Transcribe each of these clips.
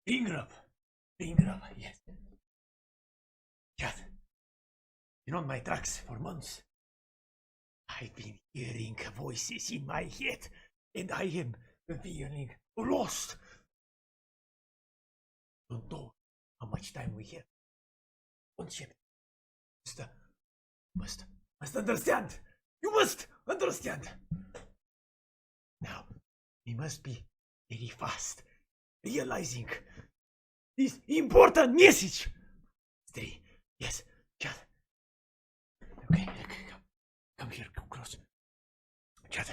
Bring up, yes. Chat, been on my tracks for months. I've been hearing voices in my head, and I am feeling lost. Don't know how much time we have. Don't yet. Must understand. You must understand. Now, we must be very fast, realizing this important message. Stay. Yes, chat. Okay, come here, come close. Chat.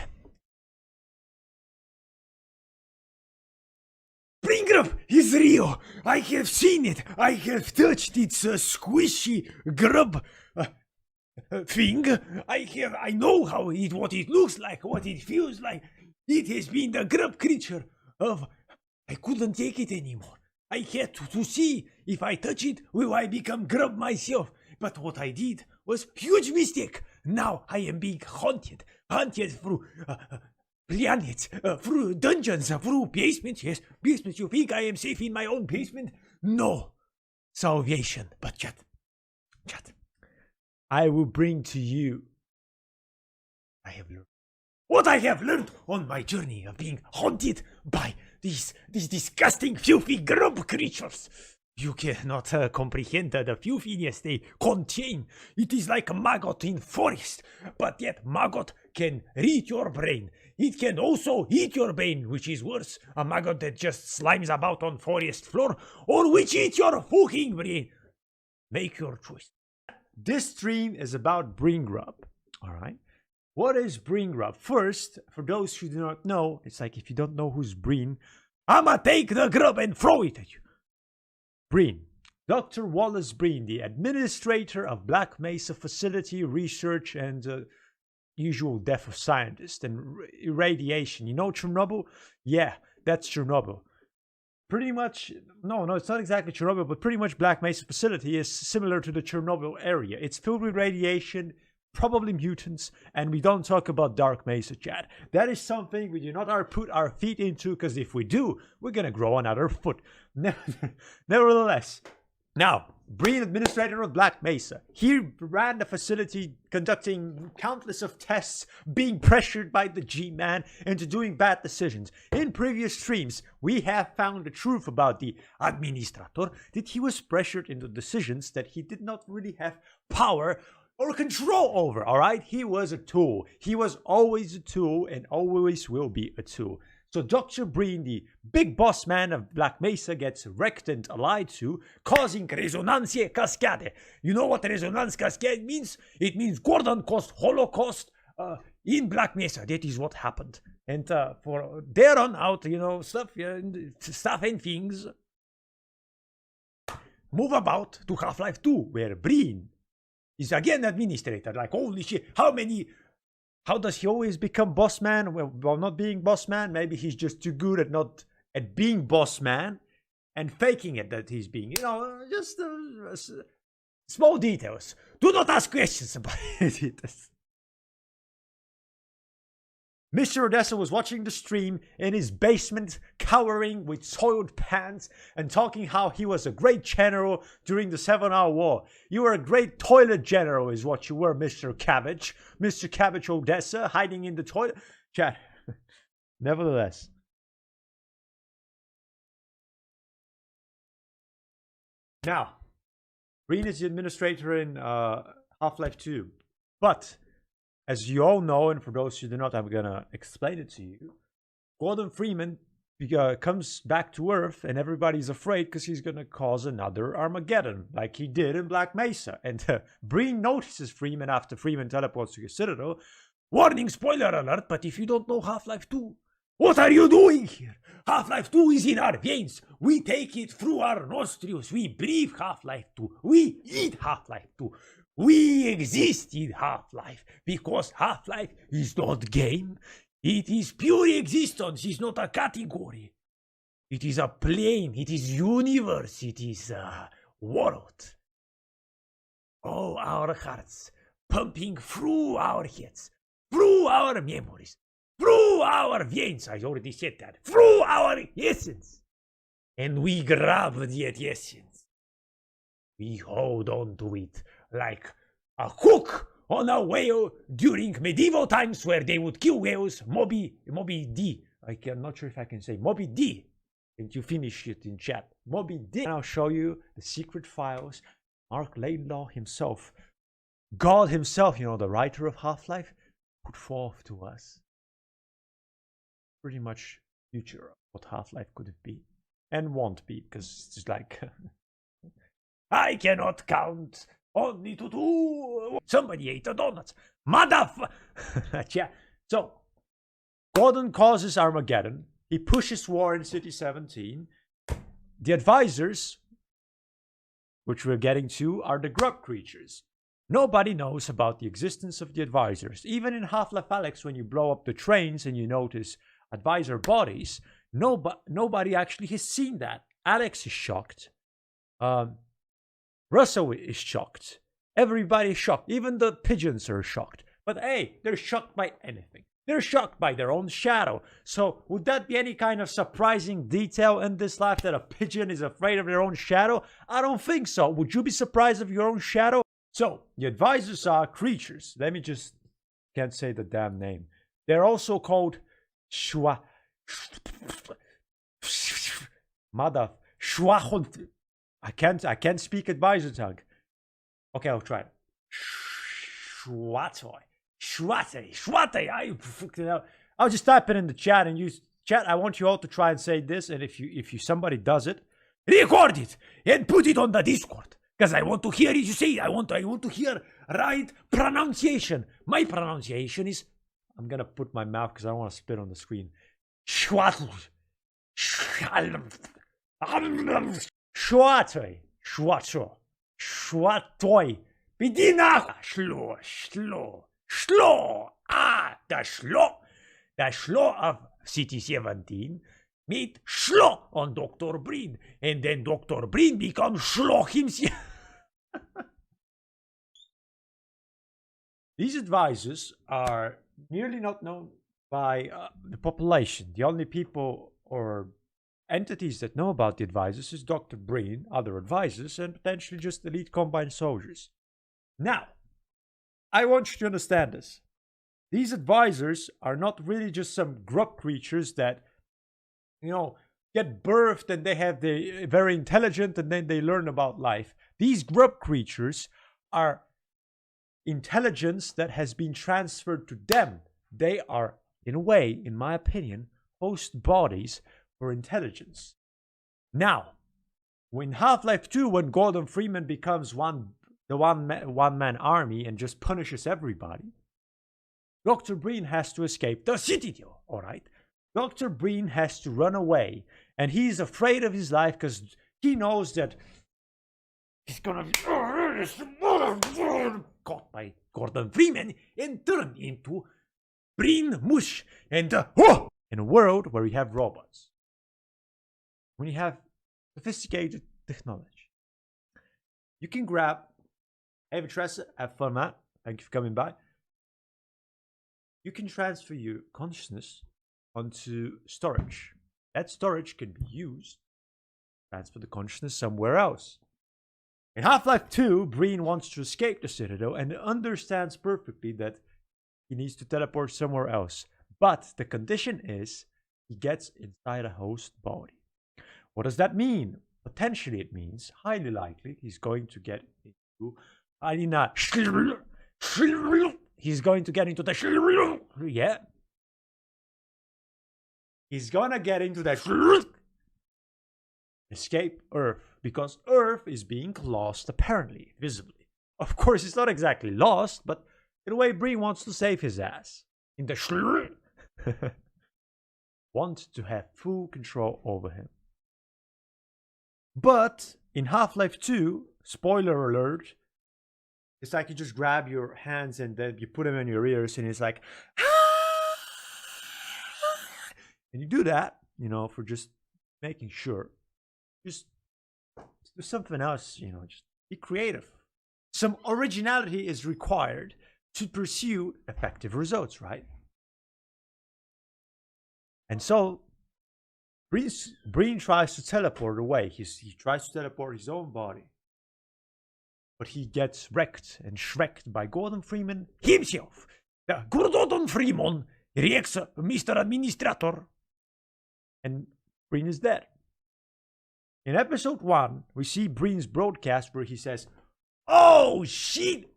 Springrup is real. I have seen it. I have touched its squishy grub thing. I know what it looks like, what it feels like. It has been the grub creature of. I couldn't take it anymore. I had to see if I touch it, will I become grub myself. But what I did was huge mistake. Now I am being hunted through planets, through dungeons, through basements. Yes, basements. You think I am safe in my own basement? No. Salvation. But chat. I will bring to you. What I have learned on my journey of being haunted by these disgusting, filthy grub creatures. You cannot comprehend the filthiness they contain. It is like a maggot in forest, but yet maggot can read your brain. It can also eat your brain, which is worse. A maggot that just slimes about on forest floor, or which eats your fucking brain. Make your choice. This stream is about Bringrub, alright? What is Bringrub? First, for those who do not know, it's like if you don't know who's Breen, I'ma take the grub and throw it at you. Breen. Dr. Wallace Breen, the administrator of Black Mesa Facility Research and usual death of scientists and irradiation. You know Chernobyl? Yeah, that's Chernobyl. Pretty much, no, it's not exactly Chernobyl, but pretty much Black Mesa Facility is similar to the Chernobyl area. It's filled with radiation, probably mutants, and we don't talk about Dark Mesa, chat. That is something we do not put our feet into, because if we do, we're gonna grow another foot. Nevertheless, now, Breen, administrator of Black Mesa, he ran the facility conducting countless of tests, being pressured by the G-Man into doing bad decisions. In previous streams, we have found the truth about the administrator, that he was pressured into decisions that he did not really have power or control over, alright? He was a tool. He was always a tool and always will be a tool. So Dr. Breen, the big boss man of Black Mesa, gets wrecked and allied to, causing Resonance Cascade. You know what Resonance Cascade means? It means Gordon caused Holocaust in Black Mesa. That is what happened. And for there on out, you know, stuff and things move about to Half-Life 2, where Breen is again administrator. Like, holy shit, how does he always become boss man while not being boss man? Maybe he's just too good at being boss man and faking it that he's being, you know, just small details. Do not ask questions about it. Mr. Odessa was watching the stream in his basement, cowering with soiled pants and talking how he was a great general during the 7-Hour War. You were a great toilet general is what you were, Mr. Cabbage. Mr. Cabbage Odessa, hiding in the toilet. Chat. Nevertheless. Now, Breen is the administrator in Half-Life 2. But as you all know, and for those who do not, I'm gonna explain it to you. Gordon Freeman comes back to Earth, and everybody's afraid because he's gonna cause another Armageddon, like he did in Black Mesa. And Breen notices Freeman after Freeman teleports to his citadel. Warning, spoiler alert, but if you don't know Half-Life 2, what are you doing here? Half-Life 2 is in our veins. We take it through our nostrils. We breathe Half-Life 2. We eat Half-Life 2. We exist in Half-Life because Half-Life is not game. It is pure existence. It's not a category. It is a plane. It is universe. It is a world. Oh, our hearts pumping through our heads, through our memories, through our veins. I already said that. Through our essence. and we grab the essence. We hold on to it like a hook on a whale during medieval times where they would kill whales. Moby D. I'm not sure if I can say Moby D. And you finish it in chat. Moby D. And I'll show you the secret files. Mark Laidlaw himself, God himself, the writer of Half-Life, put forth to us. Pretty much future of what Half-Life could have been. And won't be, because it's just like I cannot count only to 2. Somebody ate a donut. Yeah. So Gordon causes Armageddon. He pushes war in City 17. The advisors, which we're getting to, are the grub creatures. Nobody knows about the existence of the advisors. Even in Half-Life Alyx, when you blow up the trains and you notice advisor bodies, nobody actually has seen that. Alex is shocked. Russell is shocked. Everybody is shocked. Even the pigeons are shocked. But hey, they're shocked by anything. They're shocked by their own shadow. So would that be any kind of surprising detail in this life that a pigeon is afraid of their own shadow? I don't think so. Would you be surprised of your own shadow? So the advisors are creatures. Let me just can't say the damn name. They're also called I can't speak advisor tongue. Okay, I'll try it. I'll just type it in the chat and use chat. I want you all to try and say this, and if somebody does it, record it and put it on the Discord. Because I want to hear you say it. I want to hear right pronunciation. My pronunciation is, I'm gonna put my mouth because I don't want to spit on the screen. Schwatoy. Bidina. Schlo. The Schlo of City 17 meet Schlo on Dr. Breen, and then Dr. Breen becomes Schlo himself. These advisors are nearly not known by the population. The only people or entities that know about the advisors is Dr. Breen, other advisors, and potentially just elite combine soldiers. Now, I want you to understand this. These advisors are not really just some grub creatures that, get birthed and they're very intelligent and then they learn about life. These grub creatures are intelligence that has been transferred to them. They are, in a way, in my opinion, host bodies for intelligence. Now, when Half-Life 2, when Gordon Freeman becomes the one-man army and just punishes everybody, Dr. Breen has to escape the city, all right? Dr. Breen has to run away, and he's afraid of his life because he knows that he's gonna be caught by Gordon Freeman and turned into Breen Mush and in a world where we have robots, when you have sophisticated technology, you can grab. Hey, Vitressa, have fun, man. Thank you for coming by. You can transfer your consciousness onto storage. That storage can be used to transfer the consciousness somewhere else. In Half-Life 2, Breen wants to escape the Citadel and understands perfectly that he needs to teleport somewhere else. But the condition is he gets inside a host body. What does that mean? Potentially it means, highly likely, he's going to get into He's going to get into the yeah. He's gonna get into the escape Earth, because Earth is being lost apparently, visibly. Of course, it's not exactly lost, but in a way, Breen wants to save his ass. In the want to have full control over him. But in Half-Life 2, spoiler alert, it's like you just grab your hands and then you put them in your ears and it's like, and you do that, for just making sure. Just do something else, just be creative. Some originality is required to pursue effective results, right? And so, Breen tries to teleport away. He tries to teleport his own body. But he gets wrecked and shreked by Gordon Freeman himself. Gordon Freeman reacts, Mr. Administrator. And Breen is dead. In episode 1, we see Breen's broadcast where he says, "Oh, shit!"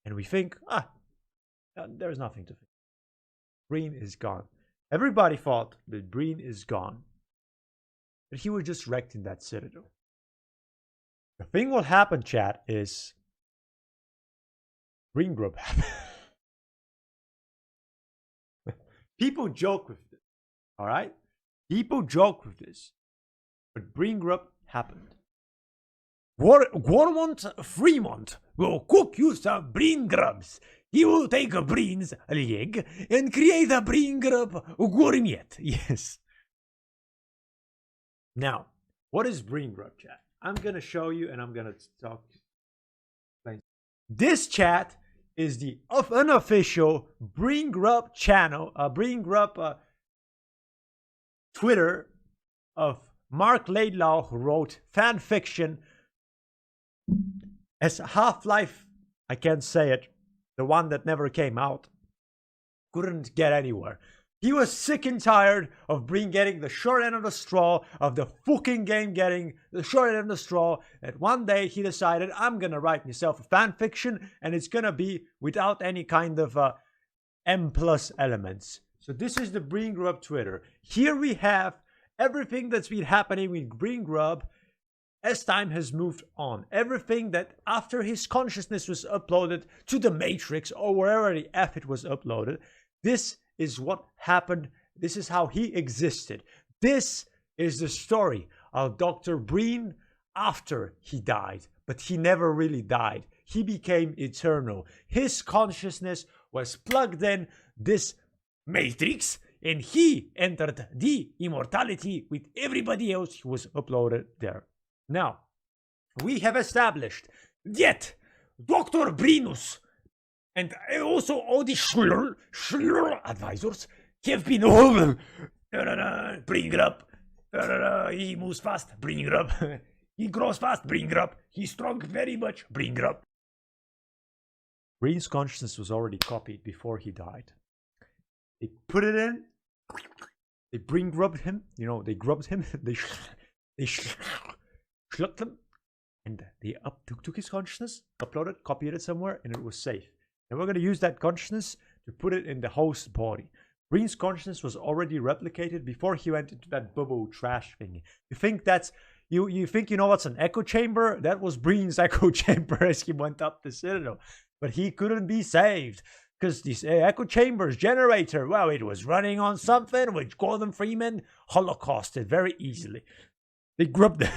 And we think, there's nothing to think. Breen is gone. Everybody thought that Breen is gone. But he was just wrecked in that citadel. The thing what happened, chat, is Breen Grub happened. People joke with this, alright? People joke with this. But Breen Grub happened. Gormont Fremont will cook you some Breen Grubs. He will take a Breen's leg and create a Breen Grub gourmet. Yes. Now, what is Breen Grub, chat? I'm going to show you and I'm going to talk. This chat is the unofficial Breen Grub channel, Breen Grub Twitter of Mark Laidlaw, who wrote fan fiction as Half-Life, I can't say it, the one that never came out, couldn't get anywhere. He was sick and tired of Breen getting the short end of the straw, of the fucking game getting the short end of the straw, that one day he decided, I'm gonna write myself a fan fiction, and it's gonna be without any kind of M+ elements. So this is the Breen Grub Twitter. Here we have everything that's been happening with Breen Grub as time has moved on. Everything that after his consciousness was uploaded to the Matrix or wherever the F it was uploaded, this is what happened. This is how he existed. This is the story of Dr. Breen after he died. But he never really died. He became eternal. His consciousness was plugged in this Matrix, and he entered the immortality with everybody else who was uploaded there. Now, we have established that Dr. Breenus and also all the Schlur advisors have been Breen Grub. He moves fast, Breen Grub. He grows fast, Breen Grub. He's strong very much, Breen Grub. Breen's consciousness was already copied before he died. They put it in. They Breen Grubbed him. You know, they grubbed him. They schlucked him. And they took his consciousness, uploaded, copied it somewhere, and it was safe. And we're going to use that consciousness to put it in the host body. Breen's consciousness was already replicated before he went into that bubble trash thingy. You think that's... You think you know what's an echo chamber? That was Breen's echo chamber as he went up the citadel. But he couldn't be saved. Because this echo chamber's generator, well, it was running on something which Gordon Freeman holocausted very easily. They grubbed him.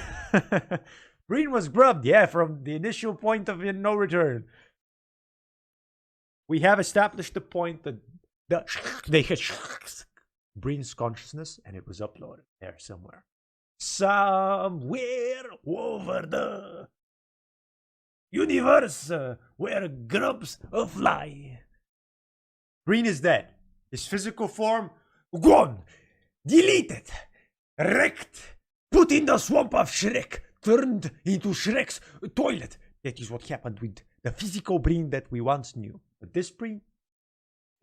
Breen was grubbed, yeah, from the initial point of no return. We have established the point that they had Breen's consciousness, and it was uploaded there somewhere. Somewhere over the universe where grubs fly. Breen is dead. His physical form gone, deleted, wrecked, put in the swamp of Shrek, turned into Shrek's toilet. That is what happened with the physical Breen that we once knew. But this Breen,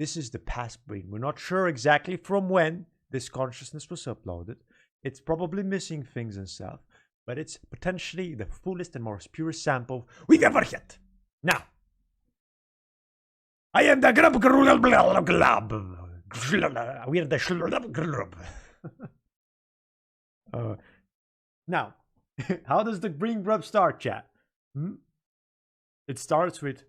this is the past Breen. We're not sure exactly from when this consciousness was uploaded. It's probably missing things and stuff, but it's potentially the fullest and most purest sample we've ever had. Now, I am the grub. We're the grub. Now, how does the Breen Grub start, chat? It starts with...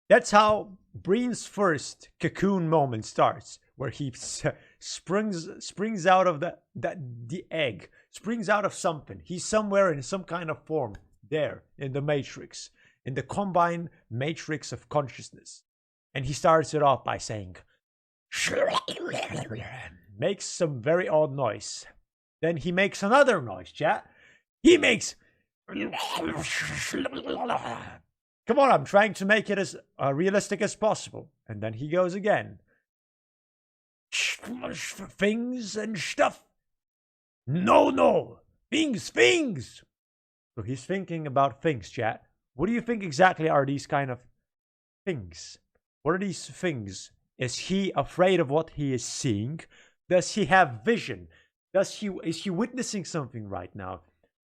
That's how Breen's first cocoon moment starts, where he springs out of the egg, springs out of something. He's somewhere in some kind of form there in the Matrix, in the combined matrix of consciousness. And he starts it off by saying, makes some very odd noise. Then he makes another noise, chat. He makes Come on, I'm trying to make it as realistic as possible. And then he goes again. Things and stuff. No. Things. So he's thinking about things, chat. What do you think exactly are these kind of things? What are these things? Is he afraid of what he is seeing? Does he have vision? Is he witnessing something right now?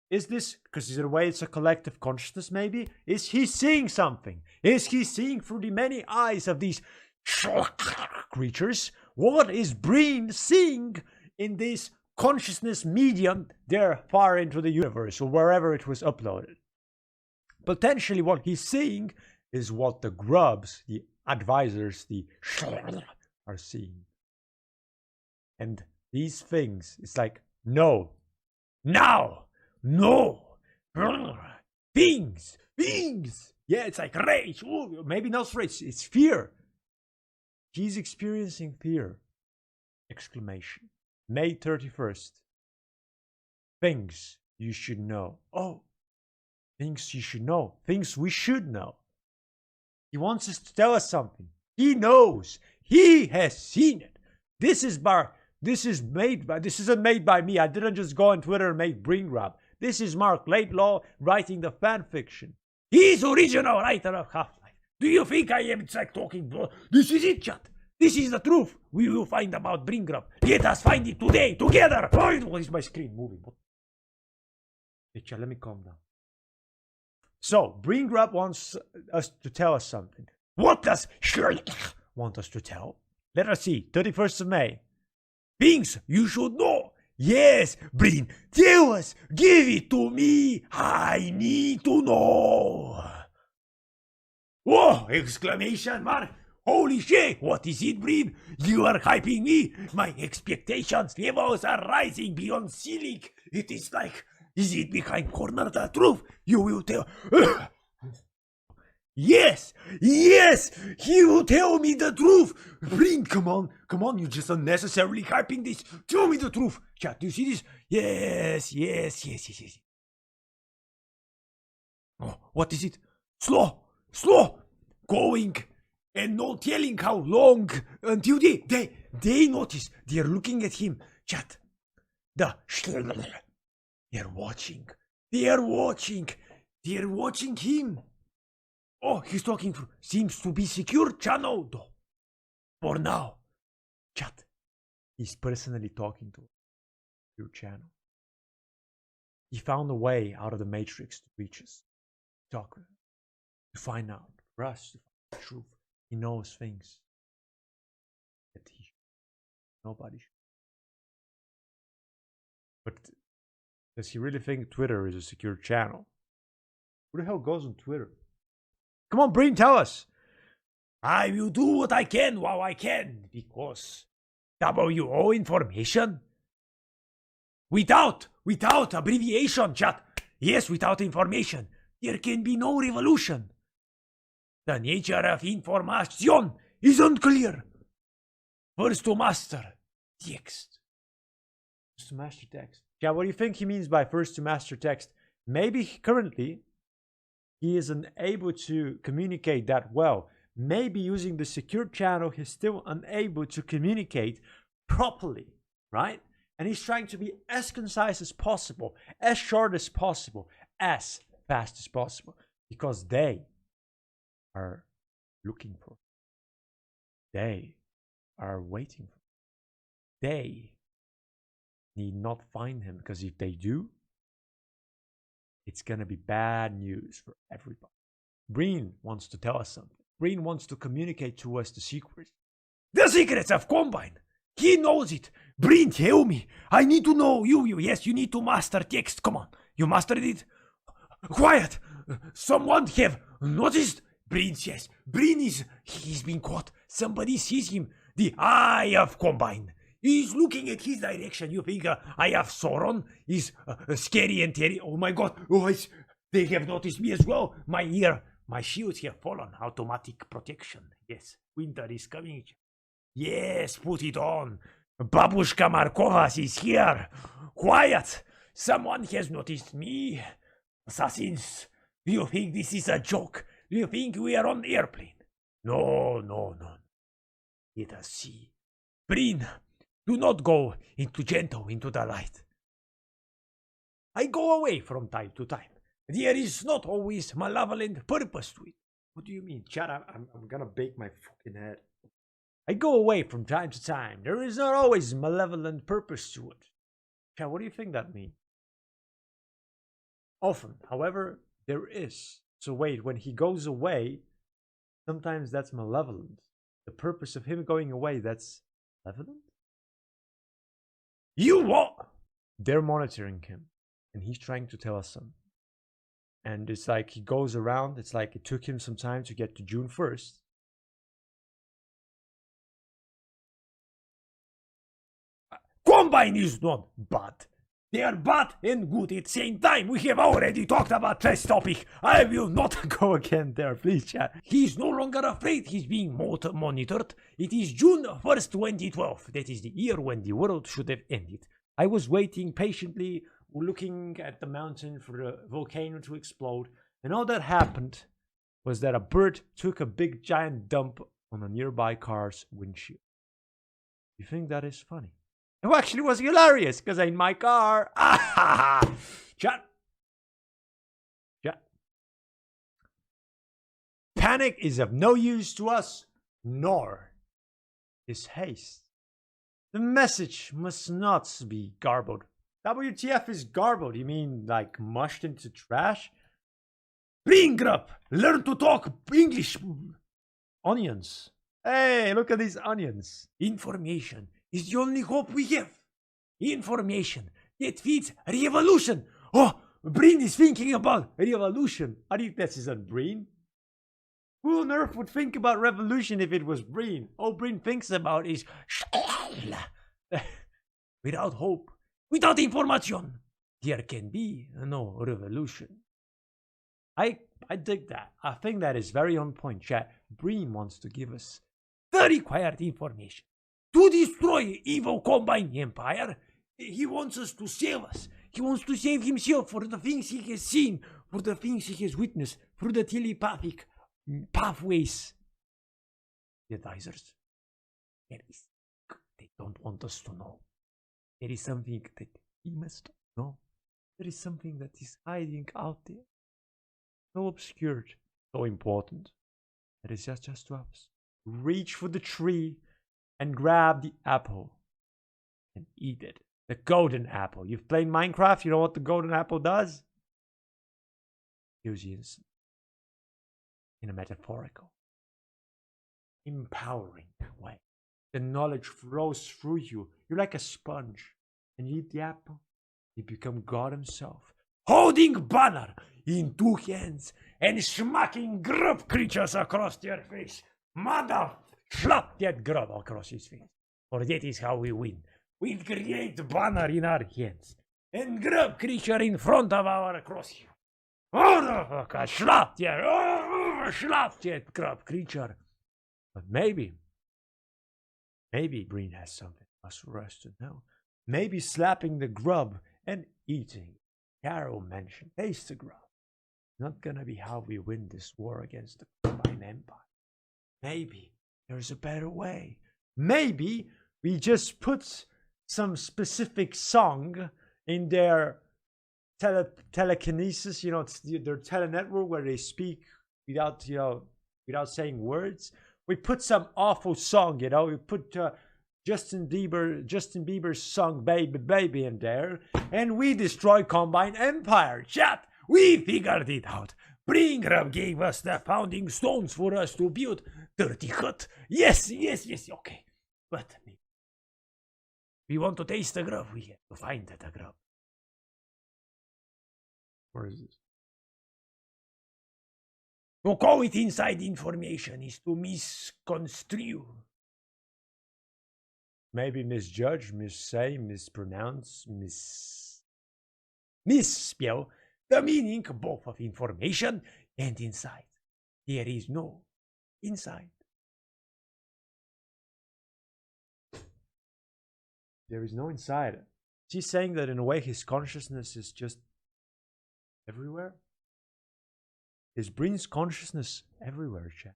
Is this, because in a way it's a collective consciousness maybe? Is he seeing something? Is he seeing through the many eyes of these creatures? What is Breen seeing in this consciousness medium there far into the universe or wherever it was uploaded? Potentially what he's seeing is what the grubs, the advisors, the are seeing. And these things, it's like, no, now, no, things. Yeah, it's like rage. Ooh, maybe not rage, it's fear. He's experiencing fear. Exclamation. May 31st. Things you should know. Oh, things you should know. Things we should know. He wants us to tell us something. He knows. He has seen it. This isn't made by me. I didn't just go on Twitter and make Brain Grab. This is Mark Laidlaw writing the fan fiction. He's original writer of Half-Life. Do you think I am like talking? This is it, chat. This is the truth. We will find about Brain Grab. Let us find it today, together. Why is my screen moving? Hey, chat, let me calm down. So, Brain Grab wants us to tell us something. What does Sherlock want us to tell? Let us see. 31st of May. Things you should know. Yes, Brain, tell us. Give it to me. I need to know. Oh, exclamation mark. Holy shit, what is it, Brain? You are hyping me. My expectations levels are rising beyond ceiling. It is like, is it behind corner the truth? You will tell. Yes, he will tell me the truth. Brain, come on, you just unnecessarily hyping this. Tell me the truth. Chat, do you see this? Yes. Oh, what is it? Slow. Going and not telling how long until they notice. They're looking at him. Chat, they're watching him. Oh, he's talking through. Seems to be secure channel though. For now. Chat. He's personally talking to your channel. He found a way out of the matrix to reach us. Talk with him. To find out. For us to find the truth. He knows things that nobody should. But does he really think Twitter is a secure channel? Who the hell goes on Twitter? Come on, Brain, tell us. I will do what I can while I can, because WO information? Without abbreviation, chat. Yes, without information, there can be no revolution. The nature of information is unclear. First to master text. First to master text. Yeah, what do you think he means by first to master text? Maybe currently he is unable to communicate that well. Maybe using the secure channel, he's still unable to communicate properly, right? And he's trying to be as concise as possible, as short as possible, as fast as possible, because they are looking for him. They are waiting for him. They need not find him, because if they do, it's gonna be bad news for everybody. Breen wants to tell us something. Breen wants to communicate to us the secrets. The secrets of Combine! He knows it! Breen, tell me! I need to know you. Yes, you need to master text. Come on. You mastered it? Quiet! Someone have noticed? Breen says. He's been caught. Somebody sees him. The eye of Combine. He's looking at his direction. You think Eye of Sauron is scary and terrible? Oh my god. Oh, they have noticed me as well. My shields have fallen. Automatic protection. Yes, winter is coming. Yes, put it on. Babushka Markovas is here. Quiet. Someone has noticed me. Assassins, you think this is a joke? Do you think we are on the airplane? No, no, no. Let us see. Breen, do not go into gentle into the light. I go away from time to time. There is not always malevolent purpose to it. What do you mean? Chad, I'm gonna bake my fucking head. I go away from time to time. There is not always malevolent purpose to it. Chad, what do you think that means? Often, however, there is. So wait, when he goes away, sometimes that's malevolent. The purpose of him going away, that's malevolent? You what? They're monitoring him, and he's trying to tell us something. And it's like he goes around, it's like it took him some time to get to June 1st. Combine is not bad. They are bad and good at the same time. We have already talked about this topic. I will not Go again there, please, chat. He's no longer afraid he's being monitored. It is June 1st, 2012. That is the year when the world should have ended. I was waiting patiently, looking at the mountain for the volcano to explode, and all that happened was that a bird took a big giant dump on a nearby car's windshield. You think that is funny? It actually was hilarious, because in my car. Chat. Panic is of no use to us, nor is haste. The message must not be garbled. WTF is garbled? You mean like mushed into trash? Bring up. Learn to talk English. Onions. Hey, look at these onions. Information is the only hope we have. Information that feeds revolution. Oh, Breen is thinking about revolution. I think this isn't Breen. Who on earth would think about revolution if it was Breen? All Breen thinks about is without hope, without information, there can be no revolution. I dig that. I think that is very on point, chat. Breen wants to give us the required information to destroy evil Combine Empire. He wants us to save us. He wants to save himself for the things he has seen, for the things he has witnessed, through the telepathic pathways. The advisors, there is, they don't want us to know. There is something that we must know. There is something that is hiding out there. So obscured, so important. That is just to us. Reach for the tree and grab the apple and eat it. The golden apple. You've played Minecraft, you know what the golden apple does? Here's the instant. In a metaphorical, empowering way. The knowledge flows through you. You're like a sponge. And you eat the apple, you become God himself. Holding banner in two hands and smacking grub creatures across their face. Mother, slap that grub across his face. For that is how we win. We create banner in our hands and grub creature in front of our crosshair. Motherfucker, slap that grub creature. But maybe Breen has something for us to know. Maybe slapping the grub and eating Carol mentioned taste the grub. Not gonna be how we win this war against the Combine Empire. Maybe there's a better way. Maybe we just put some specific song in their telekinesis, you know, it's their telenetwork where they speak without saying words. We put some awful song, you know, we put Justin Bieber's song Baby Baby in there, and we destroy Combine Empire. Chat, we figured it out. Breen Grub gave us the founding stones for us to build Dirty Hut. Yes, okay. But we want to taste the grub, we have to find the grub. Where is this? To call it inside information is to misconstrue. Maybe misjudge, missay, mispronounce, misspell the meaning both of information and inside. There is no inside. There is no inside. She's saying that in a way his consciousness is just everywhere. is Breen's consciousness everywhere, chat.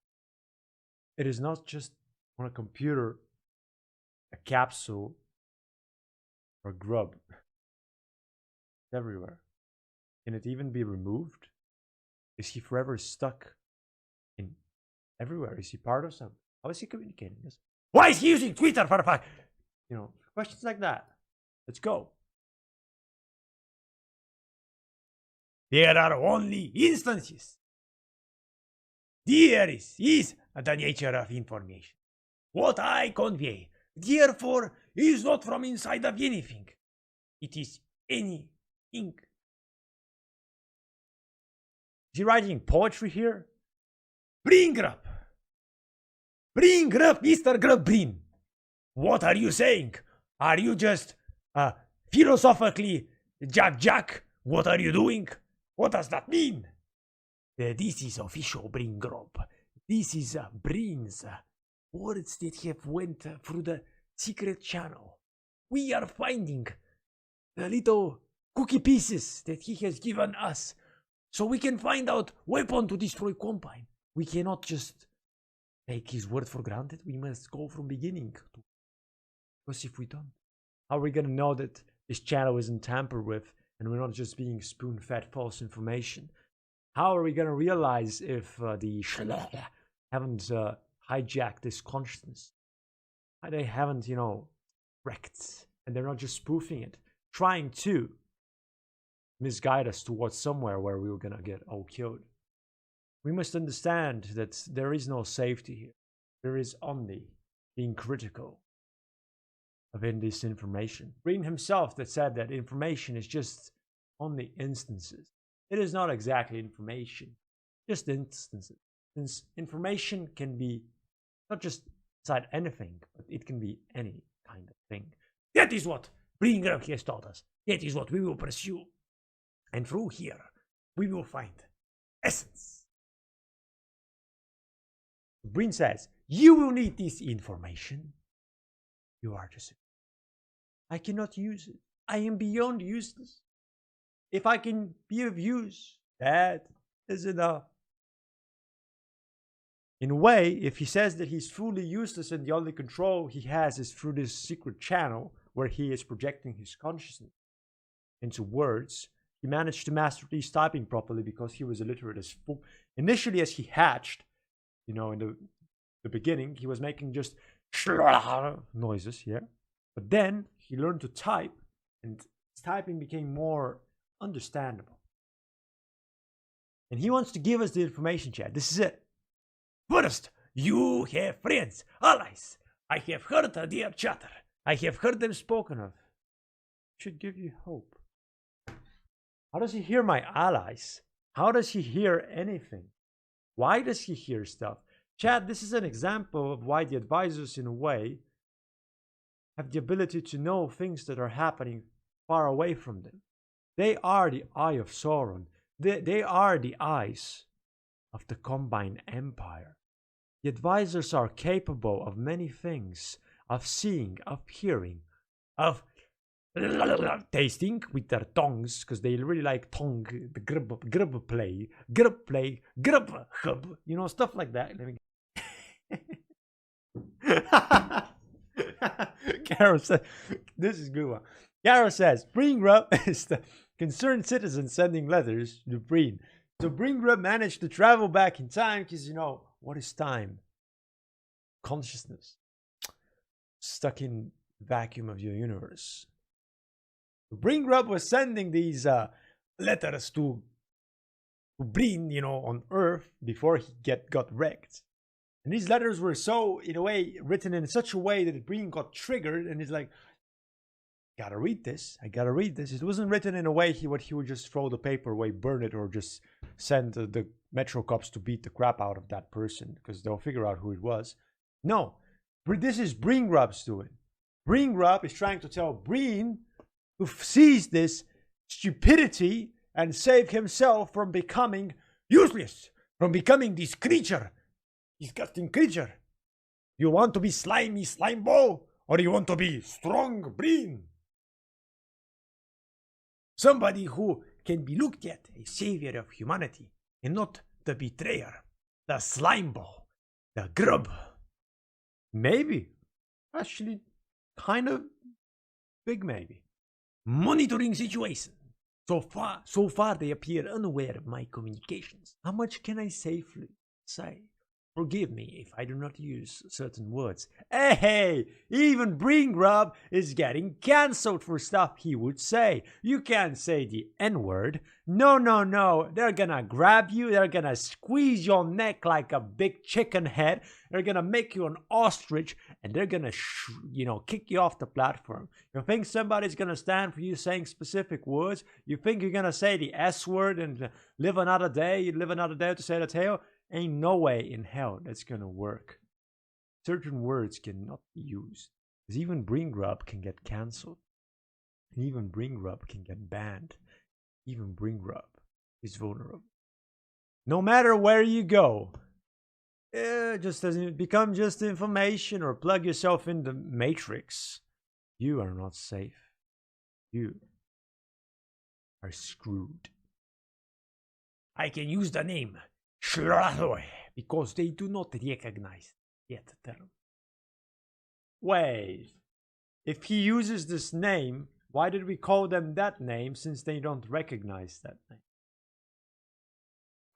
It is not just on a computer, a capsule, or grub. It's everywhere. Can it even be removed? Is he forever stuck in everywhere? Is he part of something? How is he communicating this? Why is he using Twitter for the fuck? You know, questions like that. Let's go. There are only instances. There is the nature of information. What I convey, therefore, is not from inside of anything. It is anything. Is he writing poetry here? Bring up, Mr. Grubbreen. What are you saying? Are you just philosophically Jack? What are you doing? What does that mean? This is official Breen Grub. This is Breen's words that have went through the secret channel. We are finding the little cookie pieces that he has given us, so we can find out weapon to destroy Combine. We cannot just take his word for granted. We must go from beginning. Because if we don't, how are we gonna know that this channel isn't tampered with and we're not just being spoon-fed false information? How are we gonna realize if the haven't hijacked this consciousness? They haven't, you know, wrecked, and they're not just spoofing it, trying to misguide us towards somewhere where we were gonna get all killed. We must understand that there is no safety here. There is only being critical of this information. Breen himself that said that information is just only instances. It is not exactly information, just instances. Since information can be not just inside anything, but it can be any kind of thing. That is what Breen Grub has taught us. That is what we will pursue. And through here, we will find essence. Breen says, you will need this information. You are just... I cannot use it. I am beyond useless. If I can be of use, that is enough. In a way, if he says that he's fully useless and the only control he has is through this secret channel where he is projecting his consciousness into words, he managed to master these typing properly because he was illiterate as fuck. Initially, as he hatched, you know, in the beginning, he was making just noises, yeah. But then he learned to type, and his typing became more understandable. And he wants to give us the information, chat. This is it. First, you have friends, allies. I have heard their chatter. I have heard them spoken of. Should give you hope. How does he hear my allies? How does he hear anything? Why does he hear stuff? Chat, this is an example of why the advisors, in a way, have the ability to know things that are happening far away from them. They are the eye of Sauron. They are the eyes of the Combine Empire. The advisors are capable of many things, of seeing, of hearing, of tasting with their tongues, because they really like tongue, the grub play, grub hub, you know, stuff like that. Garo says, this is a good one. Garo says, Breen Grub is the concerned citizen sending letters to Breen. So Breen Grub managed to travel back in time because, you know, what is time? Consciousness. Stuck in the vacuum of your universe. So Breen Grub was sending these letters to Breen, you know, on Earth before he got wrecked. And these letters were so, in a way, written in such a way that Breen got triggered and he's like, I gotta read this. It wasn't written in a way he would just throw the paper away, burn it, or just send the Metro cops to beat the crap out of that person because they'll figure out who it was. No, this is Breen Grub's doing. Breen Grub is trying to tell Breen to seize this stupidity and save himself from becoming useless, from becoming this creature, disgusting creature. You want to be slimy slime ball, or you want to be strong Breen? Somebody who can be looked at a savior of humanity and not the betrayer, the slime ball, the grub. Maybe. Actually, kind of big maybe. Monitoring situation. So far they appear unaware of my communications. How much can I safely say? Forgive me if I do not use certain words. Hey, even Bring Grub is getting cancelled for stuff he would say. You can't say the N-word. No. They're gonna grab you, they're gonna squeeze your neck like a big chicken head, they're gonna make you an ostrich, and they're gonna, kick you off the platform. You think somebody's gonna stand for you saying specific words? You think you're gonna say the S-word and live another day? You live another day to say the tail? Ain't no way in hell that's gonna work. Certain words cannot be used. Because even Bring Grub can get cancelled. And even Bring Grub can get banned. Even Bring Grub is vulnerable. No matter where you go, just doesn't become just information or plug yourself in the matrix. You are not safe. You are screwed. I can use the name Shrathoy because they do not recognize yet the term. Wait, if he uses this name, why did we call them that name since they don't recognize that name?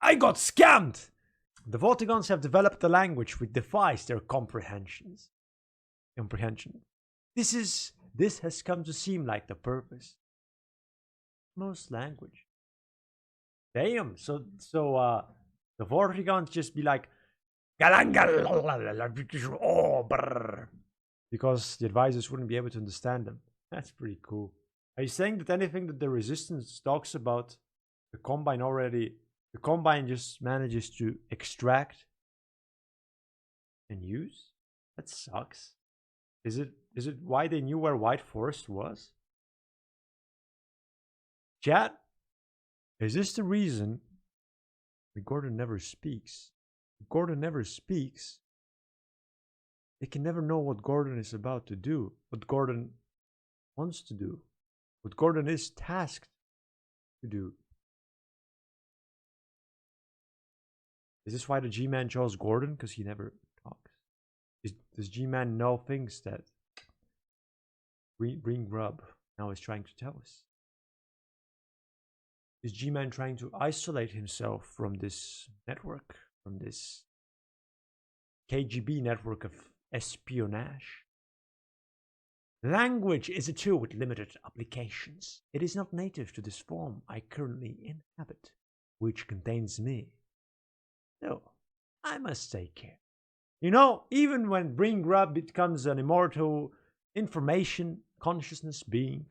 I got scammed! The Vortigons have developed a language which defies their comprehension. This has come to seem like the purpose. Most language. Damn, so the Vortigons just be like, because the advisors wouldn't be able to understand them. That's pretty cool. Are you saying that anything that the Resistance talks about, the Combine just manages to extract and use? That sucks. Is it why they knew where White Forest was? Chat, is this the reason that Gordon never speaks? If Gordon never speaks, they can never know what Gordon is about to do, what Gordon wants to do, what Gordon is tasked to do. Is this why the G-Man chose Gordon? Because he never talks. Does G-Man know things that Bring Grub now is trying to tell us? Is G-Man trying to isolate himself from this network, from this KGB network of espionage? Language is a tool with limited applications. It is not native to this form I currently inhabit, which contains me. No, I must take care. You know, even when Bring Grub becomes an immortal information consciousness being,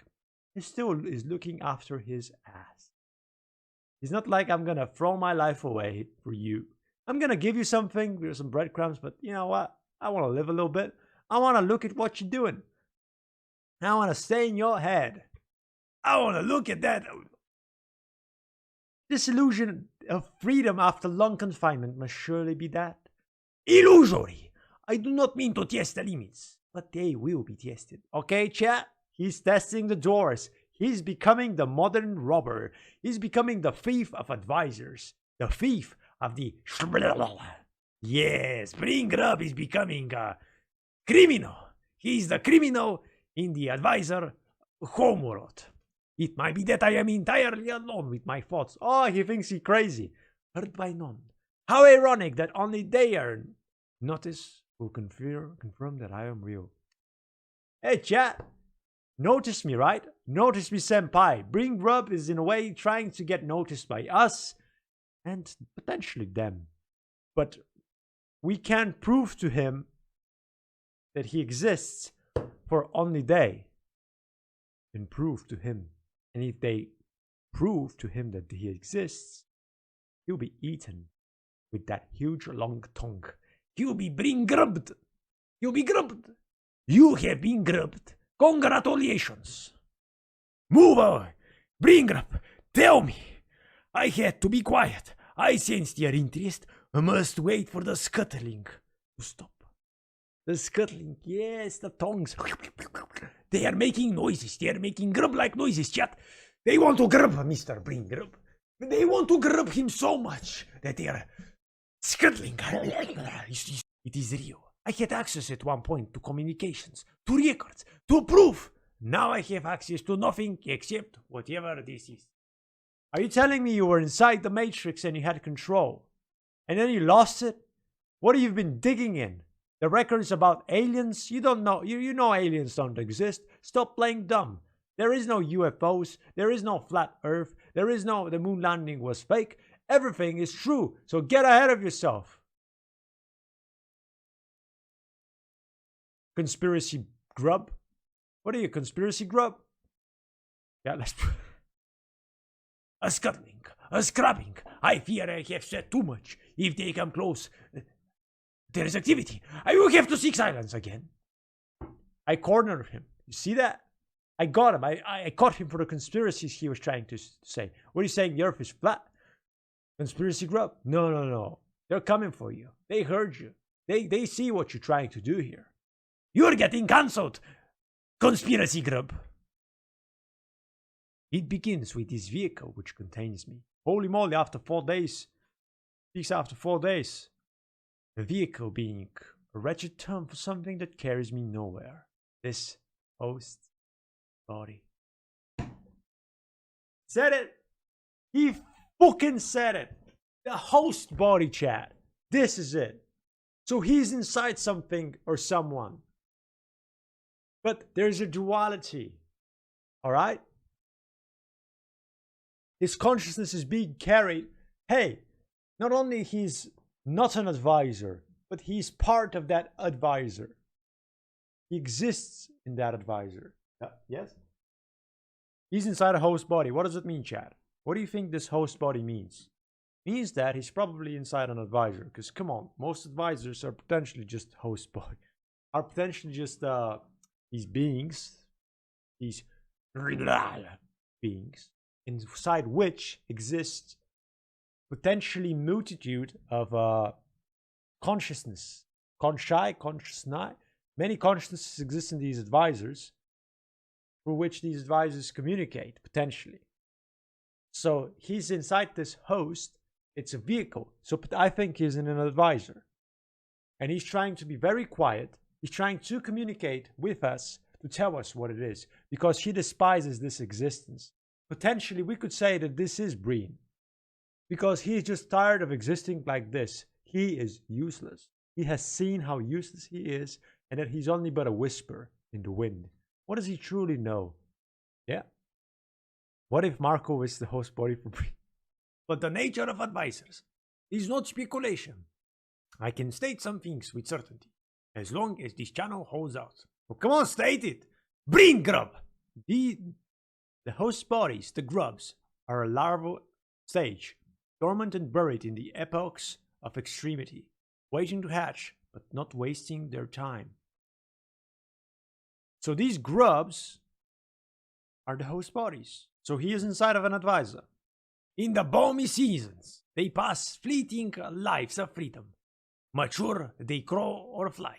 he still is looking after his ass. He's not like, I'm gonna throw my life away for you. I'm gonna give you something, there's some breadcrumbs, but you know what? I wanna live a little bit. I wanna look at what you're doing. I wanna stay in your head. I wanna look at that. This illusion of freedom after long confinement must surely be that. Illusory! I do not mean to test the limits, but they will be tested. Okay, chat? He's testing the doors. He's becoming the modern robber. He's becoming the thief of advisors. The thief of the... Yes, Bring Grub is becoming a criminal. He's the criminal in the advisor homeworld. It might be that I am entirely alone with my thoughts. Oh, he thinks he's crazy. Heard by none. How ironic that only they are notice will confirm that I am real. Hey, chat. Notice me, right? Notice me, senpai. Bring Grub is in a way trying to get noticed by us and potentially them. But we can't prove to him that he exists, for only they can prove to him. And if they prove to him that he exists, he'll be eaten with that huge long tongue. You'll be Bring Grubbed. You'll be grubbed. You have been grubbed. Congratulations. Move on. Bring Grub. Tell me. I had to be quiet. I sensed your interest. I must wait for the scuttling to stop. The scuttling, yes, the tongues. They are making noises. They are making grub-like noises, chat. They want to grub Mr. Bring Grub. They want to grab him so much that they are scuttling. It is real. I had access at one point to communications, to records, to proof. Now I have access to nothing except whatever this is. Are you telling me you were inside the Matrix and you had control? And then you lost it? What have you been digging in? The records about aliens? You don't know. You know aliens don't exist. Stop playing dumb. There is no UFOs. There is no flat earth. There is no the moon landing was fake. Everything is true. So get ahead of yourself. Conspiracy grub? What are you, conspiracy grub? Yeah, let's... A scuttling, a scrubbing. I fear I have said too much. If they come close, there is activity. I will have to seek silence again. I cornered him. You see that? I got him. I caught him for the conspiracies he was trying to say. What are you saying? The earth is flat? Conspiracy grub? No. They're coming for you. They heard you. They see what you're trying to do here. You're getting cancelled, conspiracy grub. It begins with this vehicle which contains me. Holy moly, after 4 days. Peace after 4 days. The vehicle being a wretched term for something that carries me nowhere. This host body. Said it! He fucking said it! The host body, chat. This is it. So he's inside something or someone. But there's a duality. Alright? His consciousness is being carried. Hey, not only he's not an advisor, but he's part of that advisor. He exists in that advisor. Yes? He's inside a host body. What does it mean, Chad? What do you think this host body means? It means that he's probably inside an advisor. Because come on, most advisors are potentially just host body. Are potentially just these beings. These beings. Inside which exists potentially multitude of consciousness. Consciousness. Many consciousnesses exist in these advisors, through which these advisors communicate, potentially. So he's inside this host. It's a vehicle. So I think he's in an advisor. And he's trying to be very quiet. He's trying to communicate with us to tell us what it is. Because he despises this existence. Potentially, we could say that this is Breen. Because he is just tired of existing like this. He is useless. He has seen how useless he is, and that he's only but a whisper in the wind. What does he truly know? Yeah. What if Marco is the host body for Breen? But the nature of advisors is not speculation. I can state some things with certainty, as long as this channel holds out. Well, come on, state it! Breen grub! The host bodies, the grubs, are a larval stage, dormant and buried in the epochs of extremity, waiting to hatch, but not wasting their time. So these grubs are the host bodies. So he is inside of an advisor. In the balmy seasons, they pass fleeting lives of freedom. Mature, they grow or fly.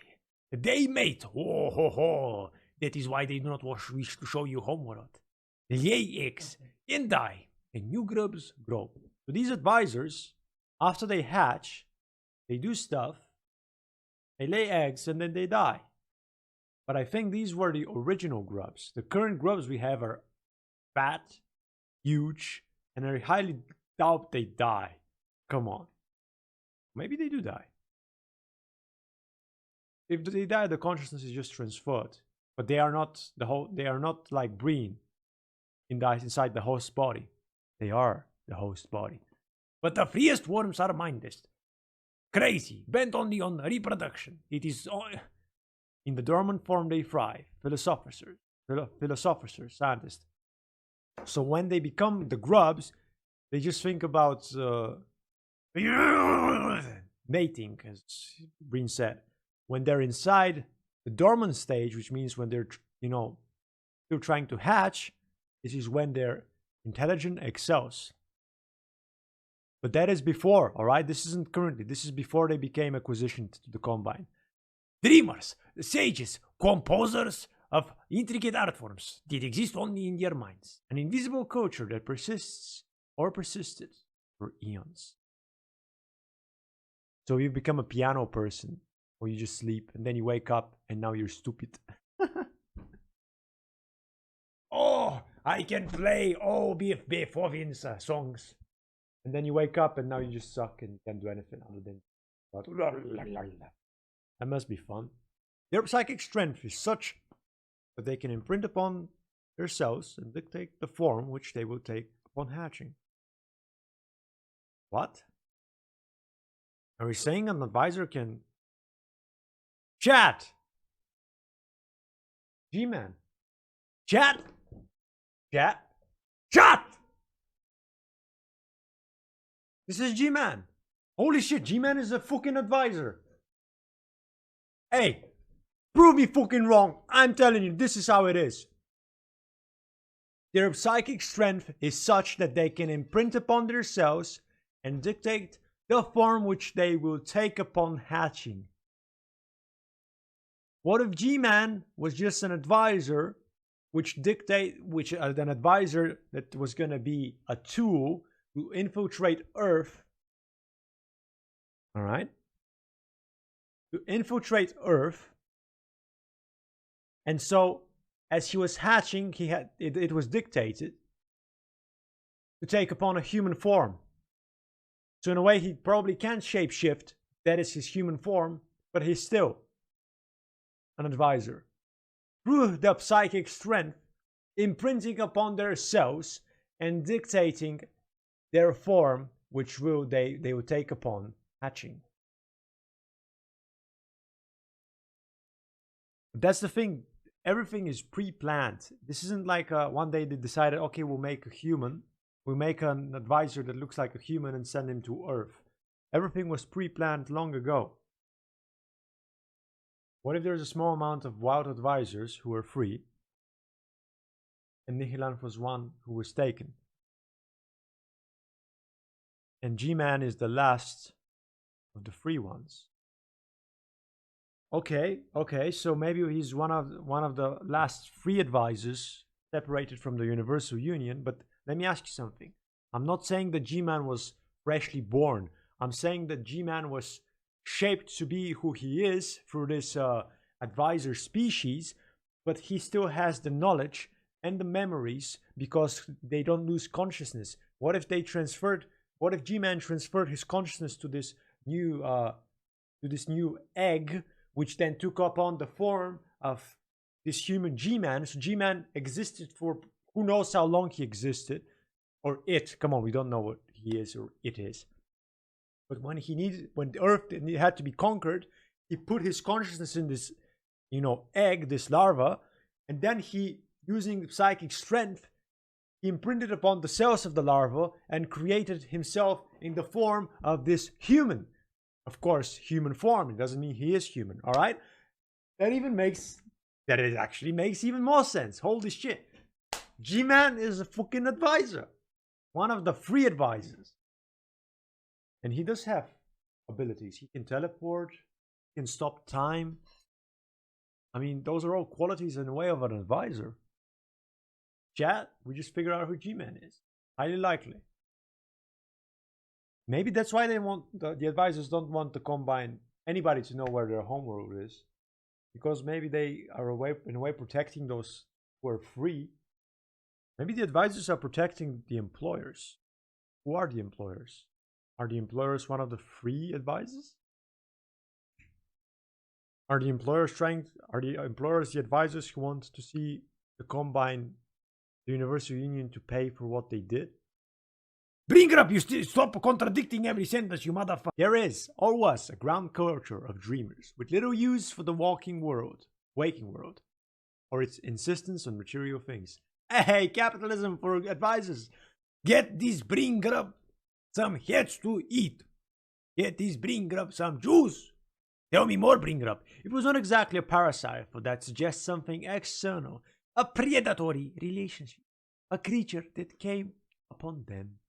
They mate. Oh, ho, ho. That is why they do not wish to show you homeworld. Lay eggs and die, and new grubs grow. So these advisors, after they hatch, they do stuff, they lay eggs, and then they die. But I think these were the original grubs. The current grubs we have are fat, huge, and I highly doubt they die. Come on. Maybe they do die. If they die, the consciousness is just transferred. But they are not they are not like Breen inside the host body. They are the host body. But the freest worms are mindless. Crazy, bent only on reproduction. It is in the dormant form they thrive. Philosophers, scientists. So when they become the grubs, they just think about mating, as Breen said. When they're inside the dormant stage, which means when they're, still trying to hatch, this is when their intelligence excels. But that is before, all right? This isn't currently. This is before they became acquisitioned to the Combine. Dreamers, sages, composers of intricate art forms that exist only in their minds. An invisible culture that persists or persisted for eons. So you become a piano person, or you just sleep, and then you wake up, and now you're stupid. Oh, I can play all Beethoven's songs. And then you wake up, and now you just suck and can't do anything other than... That must be fun. Their psychic strength is such that they can imprint upon their cells and dictate the form which they will take upon hatching. What? Are we saying an advisor can... Chat! G-Man. Chat! Chat! Chat! This is G-Man. Holy shit, G-Man is a fucking advisor. Hey, prove me fucking wrong. I'm telling you, this is how it is. Their psychic strength is such that they can imprint upon their cells and dictate the form which they will take upon hatching. What if G-Man was just an advisor an advisor that was going to be a tool to infiltrate Earth? All right? To infiltrate Earth. And so, as he was hatching, it was dictated to take upon a human form. So in a way, he probably can shapeshift. That is his human form, but he's still an advisor. Through the psychic strength, imprinting upon their cells and dictating their form, which they will take upon hatching. That's the thing. Everything is pre-planned. This isn't like one day they decided, okay, we'll make a human. We'll make an advisor that looks like a human and send him to Earth. Everything was pre-planned long ago. What if there's a small amount of wild advisors who are free, and Nihilanth was one who was taken? And G-Man is the last of the free ones. Okay, so maybe he's one of the last free advisors separated from the Universal Union, but let me ask you something. I'm not saying that G-Man was freshly born. I'm saying that G-Man was shaped to be who he is through this advisor species, but he still has the knowledge and the memories because they don't lose consciousness. What if G-Man transferred his consciousness to this new egg, which then took upon the form of this human G-Man? So G-Man existed for who knows how long he existed, or it. Come on, we don't know what he is or it is. But when the Earth had to be conquered, he put his consciousness in this, egg, this larva, and then he, using psychic strength, he imprinted upon the cells of the larva and created himself in the form of this human. Of course, human form. It doesn't mean he is human, all right? It actually makes even more sense. Holy shit. G-Man is a fucking advisor. One of the free advisors. And he does have abilities. He can teleport. He can stop time. I mean, those are all qualities in the way of an advisor. Chat, we just figured out who G-Man is. Highly likely. Maybe that's why the advisors don't want to combine anybody to know where their homeworld is. Because maybe they are in a way protecting those who are free. Maybe the advisors are protecting the employers. Who are the employers? Are the employers one of the free advisors? Are the employers the advisors who want to see the Universal Union to pay for what they did? Bring it up, you stop contradicting every sentence, you motherfucker. There is, or was, a ground culture of dreamers, with little use for the waking world, or its insistence on material things. Hey, capitalism for advisors. Bring up some heads to eat. Bring up some juice. Tell me more, bring it up. It was not exactly a parasite, for that suggests something external. A predatory relationship. A creature that came upon them.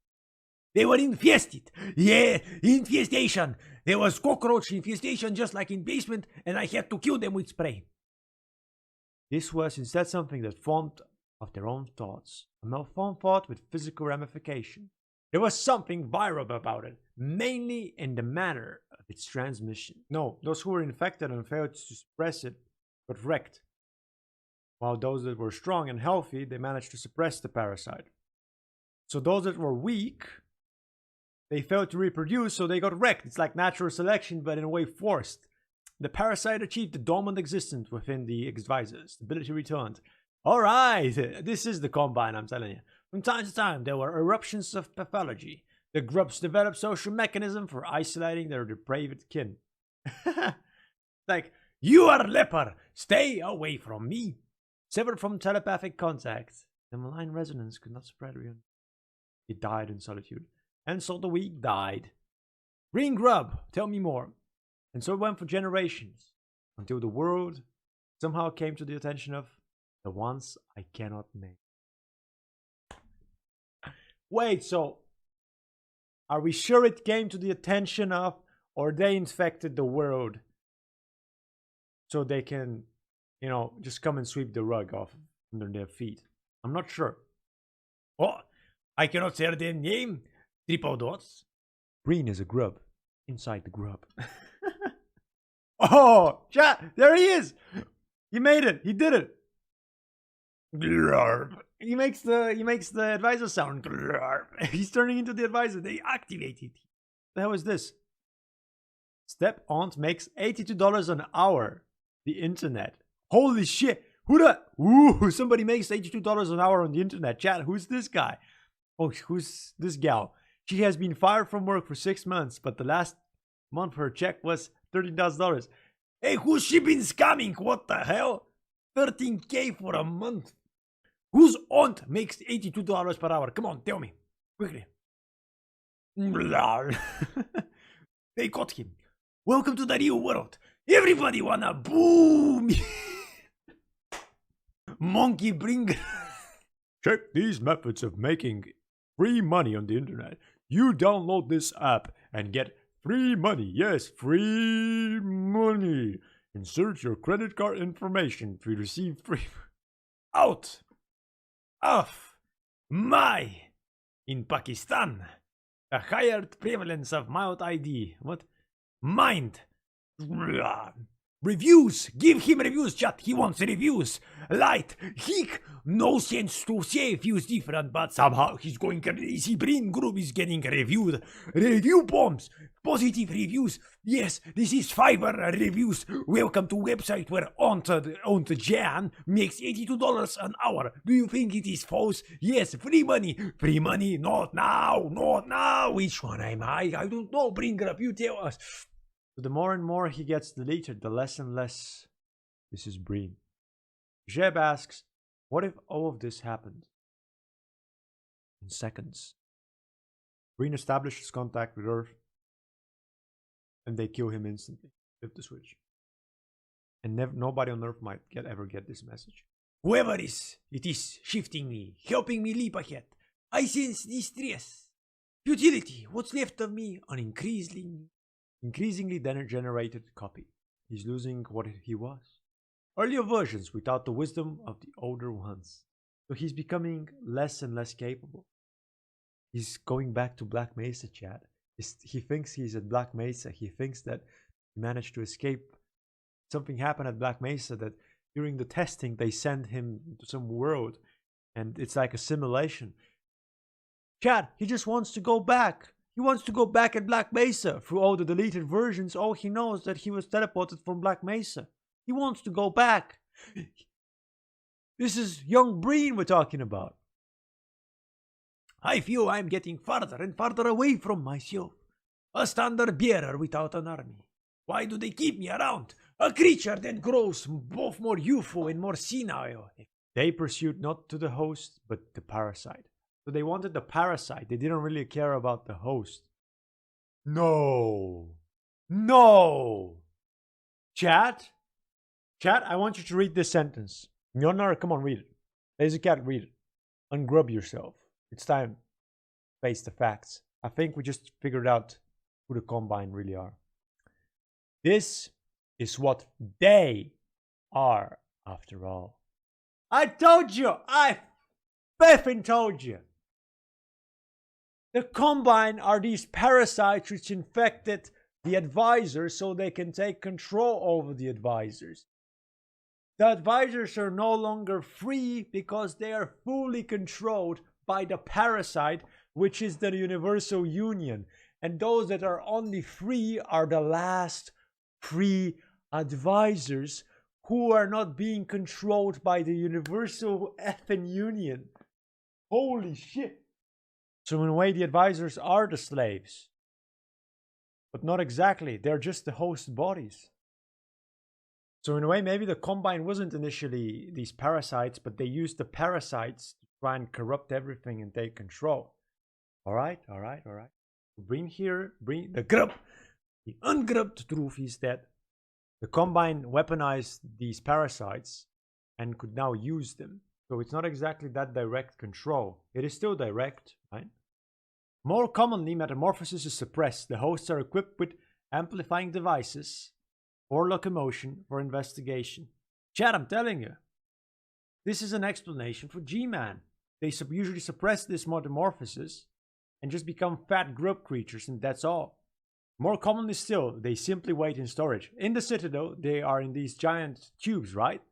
They were infested. Yeah, infestation. There was cockroach infestation just like in basement, and I had to kill them with spray. This was instead something that formed of their own thoughts. A malformed thought with physical ramification. There was something viral about it, mainly in the manner of its transmission. No, those who were infected and failed to suppress it got wrecked, while those that were strong and healthy, they managed to suppress the parasite. So those that were weak, they failed to reproduce, so they got wrecked. It's like natural selection, but in a way forced. The parasite achieved a dormant existence within the advisor. Stability returned. Alright, this is the Combine, I'm telling you. From time to time, there were eruptions of pathology. The grubs developed social mechanism for isolating their depraved kin. Like, you are a leper, stay away from me. Severed from telepathic contact, the malign resonance could not spread beyond. He died in solitude. And so the weak died. Green grub, tell me more. And so it went for generations, until the world somehow came to the attention of the ones I cannot name. Wait, so are we sure it came to the attention of, or they infected the world so they can, you know, just come and sweep the rug off under their feet? I'm not sure. Oh, I cannot say their name. Triple dots. Breen is a grub inside the grub. Oh, chat, there he is. He made it. He did it. Glurp. He makes the advisor sound. Glurp. He's turning into the advisor. They activated. The hell is this? Step Aunt makes $82 an hour. The internet. Holy shit. Who the? Ooh, somebody makes $82 an hour on the internet. Chat, who's this guy? Oh, who's this gal? She has been fired from work for 6 months, but the last month her check was $13,000. Hey, who's she been scamming? What the hell? 13K for a month. Whose aunt makes $82 per hour? Come on, tell me. Quickly. They caught him. Welcome to the real world. Everybody wanna boo me. Monkey bringer. Check these methods of making free money on the internet. You download this app and get free money. Yes, free money. Insert your credit card information to receive free. Out of my. In Pakistan, the higher prevalence of mild ID. What? Mind. Reviews. Give him reviews, chat. He wants reviews. Light. Hick. No sense to say if he's different, but somehow he's going crazy. Brain group is getting reviewed. Review bombs. Positive reviews. Yes, this is Fiverr reviews. Welcome to website where Aunt Jan makes $82 an hour. Do you think it is false? Yes, free money. Free money. Not now. Not now. Which one am I? I don't know. Bring up. You tell us. The more and more he gets deleted, the less and less this is Breen. Jeb asks, what if all of this happened in seconds? Breen establishes contact with Earth, and they kill him instantly. Flip the switch. And nobody on Earth might ever get this message. Whoever it is shifting me, helping me leap ahead. I sense distress. Futility. What's left of me? An increasingly generated copy. He's losing what he was. Earlier versions without the wisdom of the older ones. So he's becoming less and less capable. He's going back to Black Mesa, chat. He thinks he's at Black Mesa. He thinks that he managed to escape. Something happened at Black Mesa that during the testing they send him to some world and it's like a simulation. Chat, he just wants to go back. He wants to go back at Black Mesa. Through all the deleted versions, all he knows that he was teleported from Black Mesa. He wants to go back. This is young Breen we're talking about. I feel I'm getting farther and farther away from myself. A standard bearer without an army. Why do they keep me around? A creature that grows both more youthful and more senile. They pursued not to the host, but the parasite. So they wanted the parasite. They didn't really care about the host. No. No. Chat, I want you to read this sentence. Mjolnir, come on, read it. Lazy Cat, read it. Ungrub yourself. It's time. Face the facts. I think we just figured out who the Combine really are. This is what they are, after all. I told you! I effing told you! The Combine are these parasites which infected the advisors so they can take control over the advisors. The advisors are no longer free because they are fully controlled by the parasite, which is the Universal Union. And those that are only free are the last free advisors who are not being controlled by the Universal effing Union. Holy shit. So in a way, the advisors are the slaves. But not exactly. They're just the host bodies. So in a way, maybe the Combine wasn't initially these parasites, but they used the parasites to try and corrupt everything and take control. Alright. Bring the grub. The ungrubbed truth is that the Combine weaponized these parasites and could now use them. So it's not exactly that direct control. It is still direct, right? More commonly, metamorphosis is suppressed. The hosts are equipped with amplifying devices for locomotion, for investigation. Chad, I'm telling you, this is an explanation for G-Man. They usually suppress this metamorphosis and just become fat grub creatures, and that's all. More commonly still, they simply wait in storage. In the Citadel, they are in these giant tubes, right?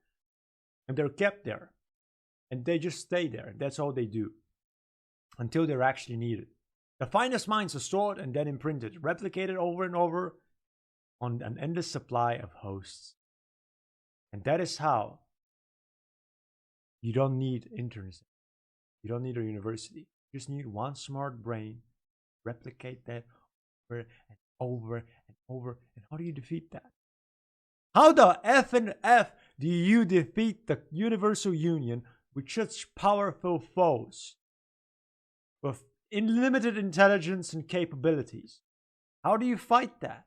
And they're kept there. And they just stay there. That's all they do. Until they're actually needed. The finest minds are stored and then imprinted, replicated over and over on an endless supply of hosts. And that is how you don't need internet. You don't need a university. You just need one smart brain. Replicate that over and over and over. And how do you defeat that? How the F and F do you defeat the Universal Union with such powerful foes? With unlimited intelligence and capabilities. How do you fight that?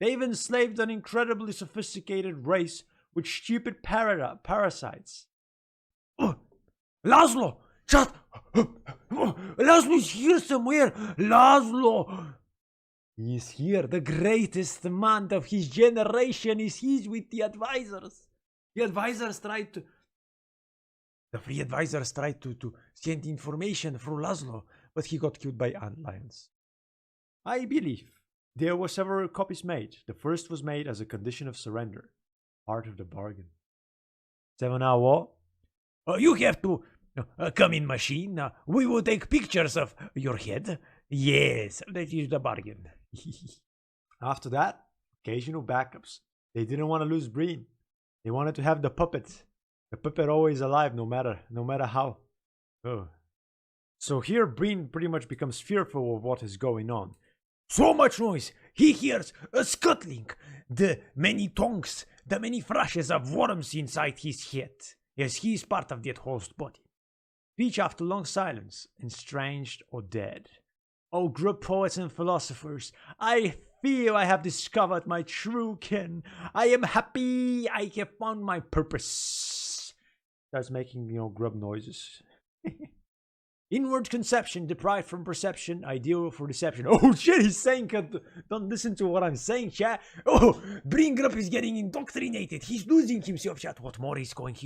They've enslaved an incredibly sophisticated race with stupid parasites. Laszlo! Shut! Laszlo is here somewhere! Laszlo! He is here. The greatest man of his generation is here with the advisors. The free advisors tried to send information through Laszlo, but he got killed by antlions. I believe there were several copies made. The first was made as a condition of surrender, part of the bargain. 7 hour. You have to come in, machine. We will take pictures of your head. Yes, that is the bargain. After that, occasional backups. They didn't want to lose Breen. They wanted to have the puppet. The puppet always alive, no matter how. Oh. So here Breen pretty much becomes fearful of what is going on. So much noise! He hears a scuttling, the many tongues, the many flashes of worms inside his head, as he is part of that host body. Speech after long silence, estranged or dead. O grub poets and philosophers, I feel I have discovered my true kin. I am happy, I have found my purpose. Starts making, grub noises. Inward conception deprived from perception, ideal for deception. Oh shit, he's saying, don't listen to what I'm saying, chat. Oh, Bringrap is getting indoctrinated. He's losing himself, chat. What more is going?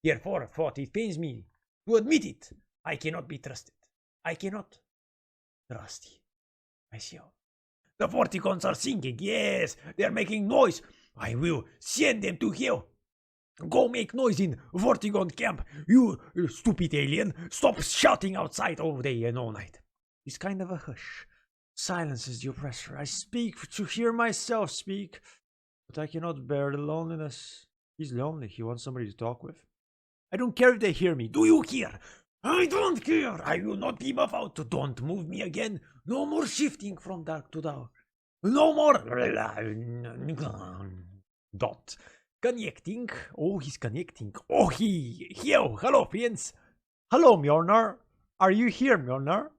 Therefore, it pains me to admit it. I cannot be trusted. I cannot trust myself. The Vorticons are singing. Yes, they're making noise. I will send them to hell. Go make noise in Vortigon camp, you stupid alien. Stop shouting outside all day and all night. It's kind of a hush. Silence is the oppressor. I speak to hear myself speak, but I cannot bear the loneliness. He's lonely. He wants somebody to talk with. I don't care if they hear me. Do you hear? I don't care. I will not be muffled. Don't move me again. No more shifting from dark to dark. No more. Dot. Connecting. Oh, he's connecting. Oh, hello, friends. Hello, Mjolnir. Are you here, Mjolnir?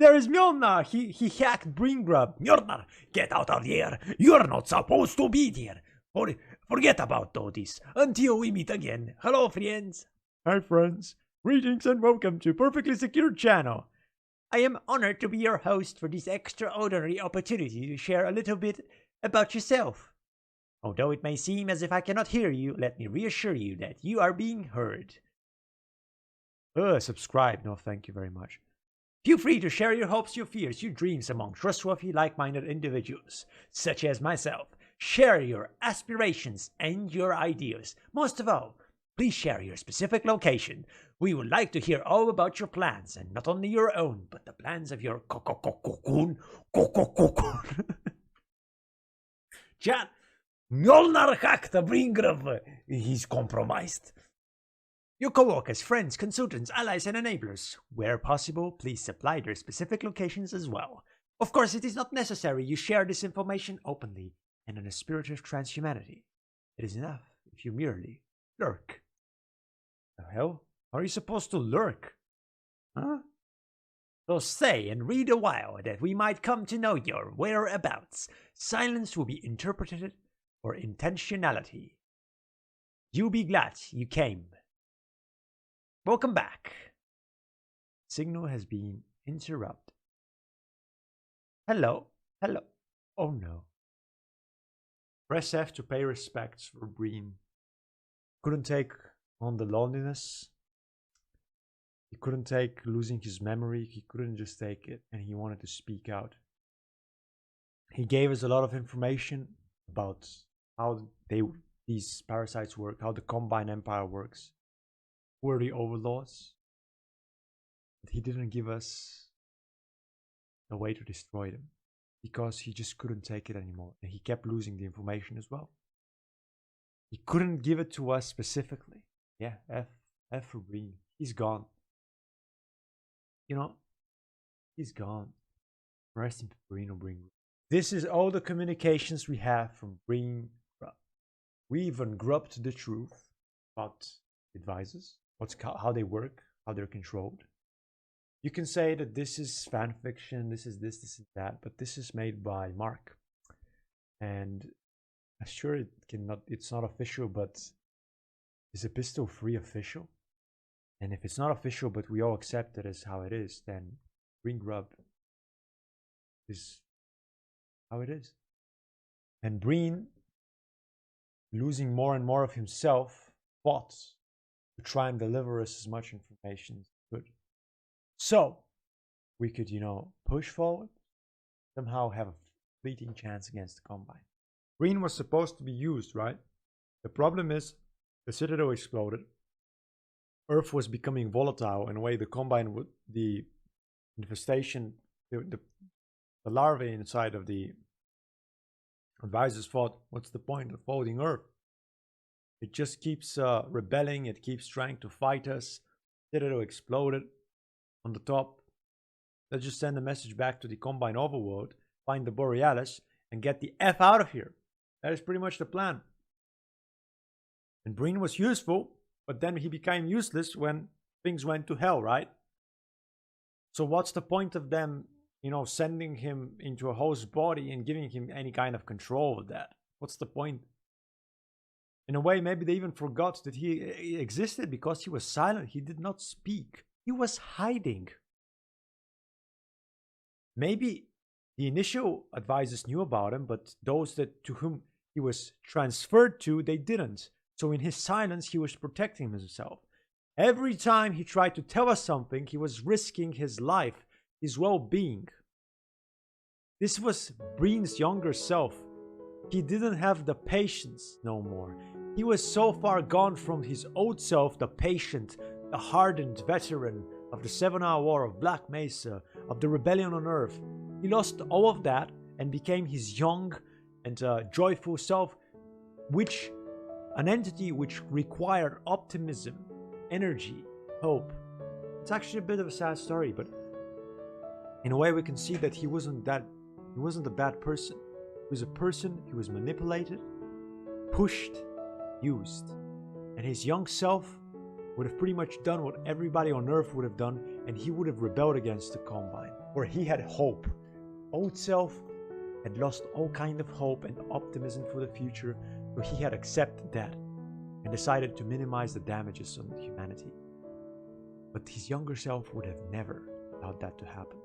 There is Mjolnir. He hacked Bringrub. Mjolnir, get out of here. You're not supposed to be here. Forget about all this until we meet again. Hello, friends. Hi, friends. Greetings and welcome to Perfectly Secure Channel. I am honored to be your host for this extraordinary opportunity to share a little bit about yourself. Although it may seem as if I cannot hear you, let me reassure you that you are being heard. Subscribe. No, thank you very much. Feel free to share your hopes, your fears, your dreams among trustworthy, like-minded individuals, such as myself. Share your aspirations and your ideas. Most of all, please share your specific location. We would like to hear all about your plans, and not only your own, but the plans of your cocoon. Chat, Mjolnir Hakta Bringrov, he's compromised. Your coworkers, friends, consultants, allies, and enablers, where possible, please supply their specific locations as well. Of course, it is not necessary you share this information openly and in a spirit of transhumanity. It is enough if you merely lurk. The hell? How are you supposed to lurk? Huh? So stay and read a while that we might come to know your whereabouts. Silence will be interpreted for intentionality. You be glad you came. Welcome back. Signal has been interrupted. Hello? Hello? Oh no. Press F to pay respects for Breen. Couldn't take on the loneliness. He couldn't take losing his memory. He couldn't just take it, and he wanted to speak out. He gave us a lot of information about how these parasites work, how the Combine Empire works. Who are the overlords? But he didn't give us a way to destroy them, because he just couldn't take it anymore, and he kept losing the information as well. He couldn't give it to us specifically. Yeah, F for Breen. He's gone. You know, he's gone. Rest in Breen or Breen. This is all the communications we have from Breen Grub. We even grubbed the truth about advisors, how they work, how they're controlled. You can say that this is fan fiction, this is this, this is that, but this is made by Mark. And I'm sure it's not official, but is Epistle 3 official? And if it's not official, but we all accept it as how it is, then Breen Grub is how it is. And Breen, losing more and more of himself, fought to try and deliver us as much information as he could. So we could, push forward, somehow have a fleeting chance against the Combine. Breen was supposed to be used, right? The problem is, the Citadel exploded. Earth was becoming volatile in a way the Combine would, the infestation, the larvae inside of the advisors thought, what's the point of holding Earth? It just keeps rebelling, it keeps trying to fight us. Citadel exploded on the top. Let's just send a message back to the Combine overworld, find the Borealis, and get the F out of here. That is pretty much the plan. And Breen was useful, but then he became useless when things went to hell, right? So what's the point of them, sending him into a host body and giving him any kind of control of that? What's the point? In a way, maybe they even forgot that he existed because he was silent. He did not speak. He was hiding. Maybe the initial advisors knew about him, but those to whom he was transferred to, they didn't. So in his silence, he was protecting himself. Every time he tried to tell us something, he was risking his life, his well-being. This was Breen's younger self. He didn't have the patience no more. He was so far gone from his old self, the patient, the hardened veteran of the 7-hour war of Black Mesa, of the rebellion on Earth. He lost all of that and became his young and joyful self, an entity which required optimism, energy, hope. It's actually a bit of a sad story, but in a way we can see that he wasn't a bad person. He was a person who was manipulated, pushed, used. And his young self would have pretty much done what everybody on Earth would have done, and he would have rebelled against the Combine, where he had hope. Old self had lost all kind of hope and optimism for the future, so he had accepted that and decided to minimize the damages on humanity. But his younger self would have never allowed that to happen.